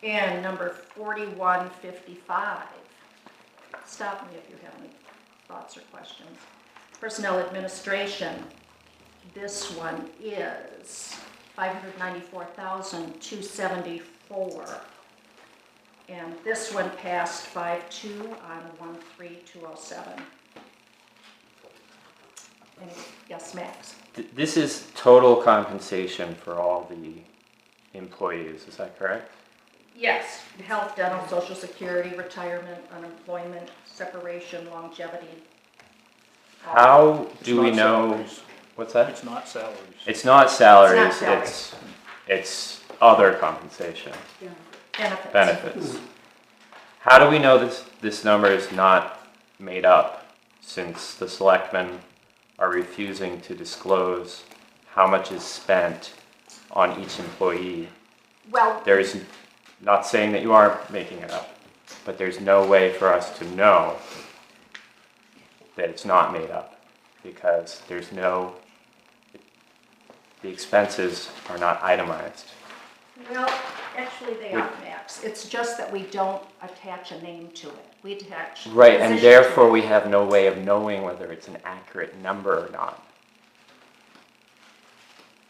And number 4155. Stop me if you have any thoughts or questions. Personnel administration. This one is $594,274. And this one passed 5-2 on 13207. Yes, Max? This is total compensation for all the employees, is that correct? Yes. Health, dental, social security, retirement, unemployment, separation, longevity. How do we know? Salaries. What's that? It's not salaries. It's not salaries, It's not salaries. it's other compensation, Benefits. benefits. How do we know this number is not made up, since the selectmen are refusing to disclose how much is spent on each employee? Well, There's, not saying that you are making it up, but there's no way for us to know that it's not made up, because there's no, the expenses are not itemized. well, actually they are, Max. It's just that we don't attach a name to it. We attach. Right, position and to therefore it. we have no way of knowing whether it's an accurate number or not.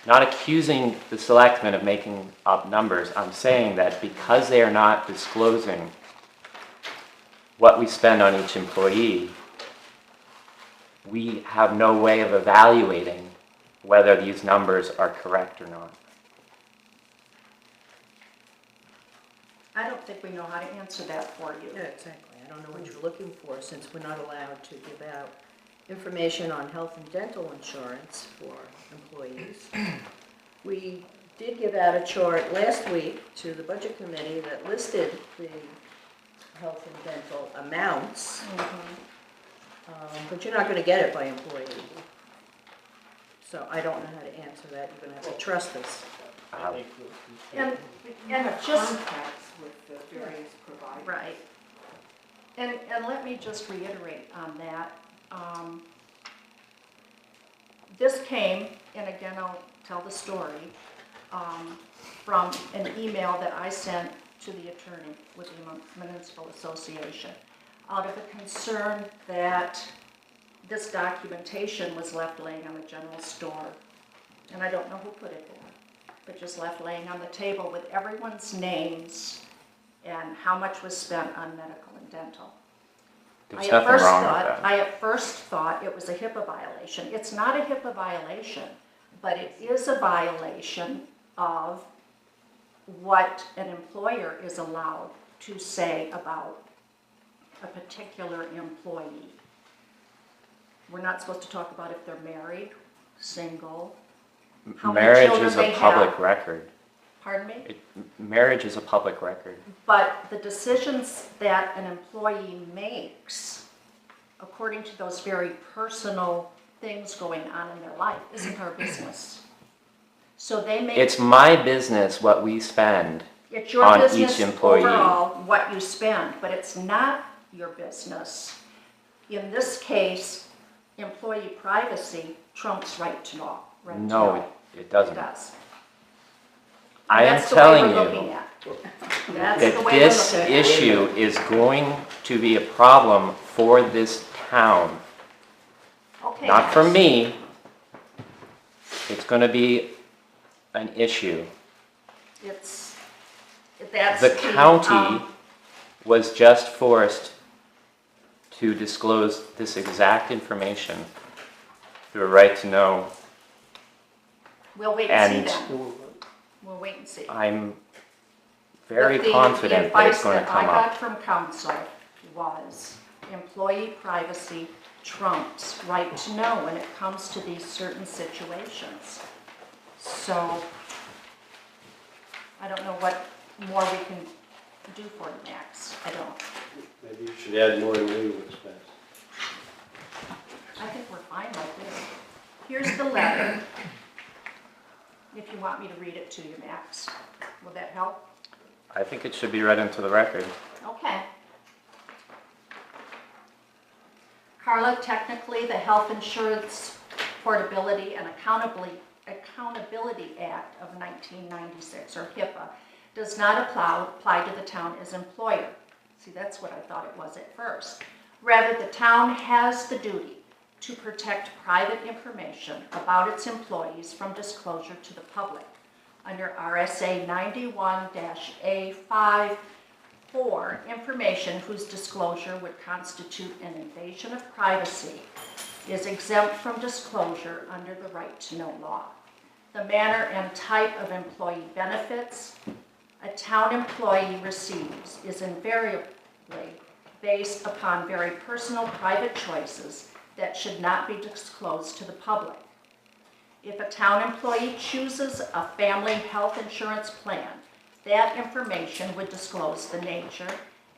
Not accusing the selectmen of making up numbers, I'm saying that because they are not disclosing what we spend on each employee, we have no way of evaluating whether these numbers are correct or not. I don't think we know how to answer that for you. Yeah, exactly. I don't know what you're looking for, since we're not allowed to give out information on health and dental insurance for employees. We did give out a chart last week to the budget committee that listed the health and dental amounts, but you're not going to get it by employee. So I don't know how to answer that. You're going to have to trust us. And just, Contacts with the various providers. right. And let me just reiterate on that. This came, and again, I'll tell the story, from an email that I sent to the attorney with the Municipal Association out of a concern that this documentation was left laying on the general store. And I don't know who put it there, but just left laying on the table with everyone's names and how much was spent on medical and dental. There's nothing wrong with that. I at first thought it was a HIPAA violation. It's not a HIPAA violation, but it is a violation of what an employer is allowed to say about a particular employee. We're not supposed to talk about if they're married, single, how many Marriage children is they a public have. record. Pardon me? Marriage is a public record. But the decisions that an employee makes, according to those very personal things going on in their life, isn't our business. So they make. It's my business what we spend It's your on business each employee. overall what you spend, but it's not your business. In this case, employee privacy trumps right to know. Right to No, know. it doesn't. It does. I am That's the way telling we're looking you at. That's that the way we're this looking at it. issue is going to be a problem for this town. Okay, Not for Max. me. It's going to be an issue. That's The county was just forced to disclose this exact information through a right to know, we'll wait and and see then. We'll wait and see. I'm very But confident that it's going to The come advice that I got up. from council was employee privacy trumps right to know when it comes to these certain situations. So I don't know what more we can do for you, Max. I don't. Maybe you should add more legal expense. I think we're fine like this. Here's the letter. If you want me to read it to you, Max. Will that help? I think it should be read into the record. Okay. Carla, technically, the Health Insurance Portability and Accountability Act of 1996, or HIPAA, does not apply to the town as employer. See, that's what I thought it was at first. Rather, the town has the duty to protect private information about its employees from disclosure to the public. Under RSA 91-A5(4), information whose disclosure would constitute an invasion of privacy is exempt from disclosure under the right to know law. The manner and type of employee benefits a town employee receives is invariably based upon very personal private choices that should not be disclosed to the public. If a town employee chooses a family health insurance plan, that information would disclose the nature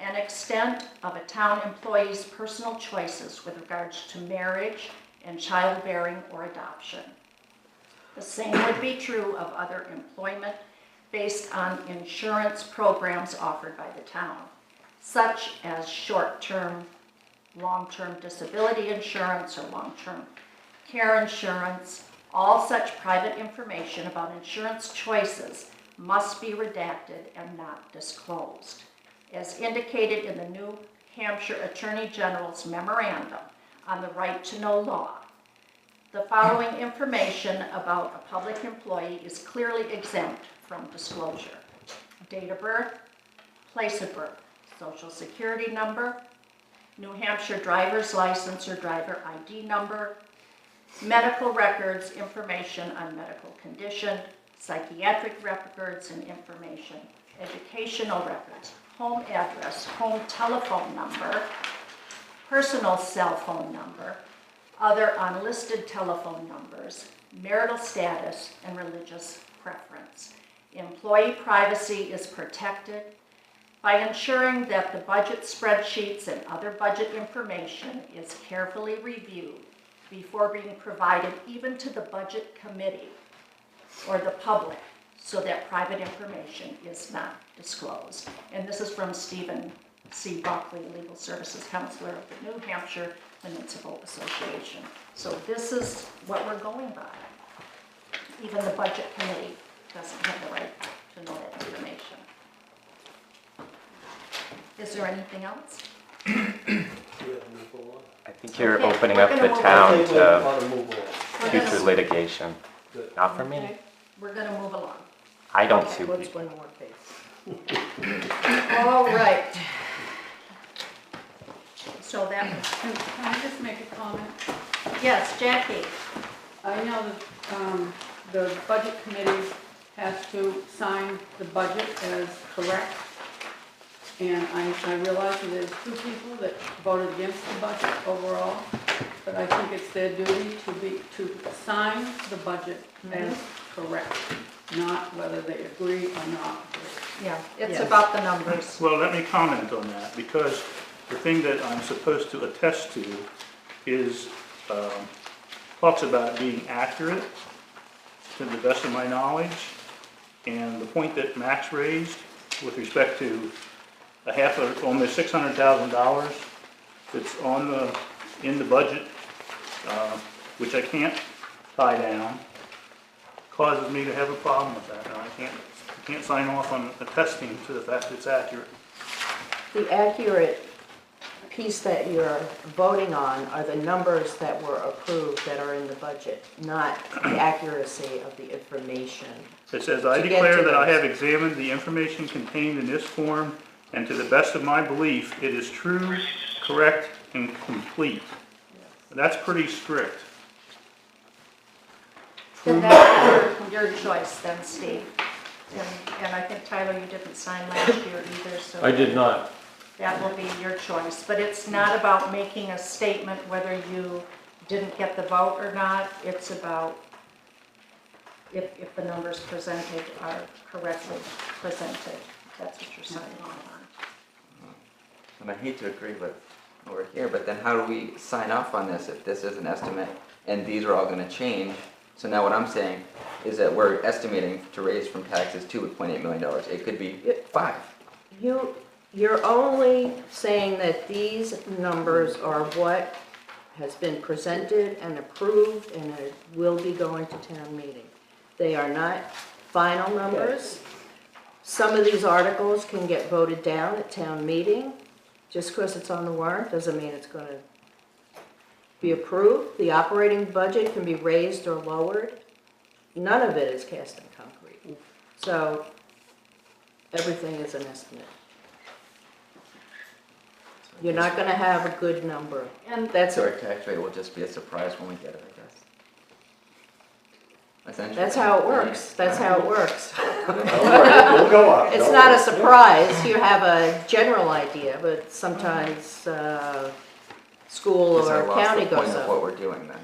and extent of a town employee's personal choices with regards to marriage and childbearing or adoption. The same would be true of other employment based on insurance programs offered by the town, such as short-term, long-term disability insurance or long-term care insurance. All such private information about insurance choices must be redacted and not disclosed. As indicated in the New Hampshire Attorney General's memorandum on the right to know law, the following information about a public employee is clearly exempt from disclosure: date of birth, place of birth, social security number, New Hampshire driver's license or driver ID number, medical records, information on medical condition, psychiatric records and information, educational records, home address, home telephone number, personal cell phone number, other unlisted telephone numbers, marital status, and religious preference. Employee privacy is protected by ensuring that the budget spreadsheets and other budget information is carefully reviewed before being provided even to the budget committee or the public, so that private information is not disclosed. And this is from Stephen C. Buckley, Legal Services Counselor of the New Hampshire Municipal Association. So this is what we're going by. Even the budget committee doesn't have the right to know that information. Is there anything else? I think you're Okay, opening we're up gonna the move town I think we to ought to move on. We're future gonna- litigation. Good. Not for me. Okay, we're going to move along. I don't Okay, sue What's people. one more case? All right. So that, Can I just make a comment? yes, Jackie. I know that the budget committee has to sign the budget as correct. And I realize that there's two people that voted against the budget overall, but I think it's their duty to sign the budget as correct, not whether they agree or not agree. Yeah, it's Yes. about the numbers. Well, let me comment on that, because the thing that I'm supposed to attest to is, talks about being accurate to the best of my knowledge. And the point that Max raised with respect to almost $600,000 that's in the budget, which I can't tie down, causes me to have a problem with that. And I can't sign off on attesting to the fact that it's accurate. The accurate piece that you're voting on are the numbers that were approved that are in the budget, not the accuracy of the information. It says, "I To get declare to that I those. have examined the information contained in this form, and to the best of my belief, it is true, correct, and complete." That's pretty strict. Then that's your choice then, Steve. And I think, Tyler, you didn't sign last year either, so. I did not. That will be your choice. But it's not about making a statement whether you didn't get the vote or not. It's about if the numbers presented are correctly presented. That's what you're signing off on. And I hate to agree with over here, but then how do we sign off on this if this is an estimate and these are all gonna change? So now what I'm saying is that we're estimating to raise from taxes $2.8 million. It could be 5. You're only saying that these numbers are what has been presented and approved and it will be going to town meeting. They are not final numbers. Some of these articles can get voted down at town meeting. Just because it's on the warrant doesn't mean it's gonna be approved. The operating budget can be raised or lowered. None of it is cast in concrete. So everything is an estimate. You're not gonna have a good number. And That's, So our tax rate will just be a surprise when we get it, I guess. Essentially. that's how it works. That's how it works. Don't worry, it'll go up. It's don't not a worry. surprise. You have a general idea, but sometimes school Because I or lost county the point goes of up. what we're doing then.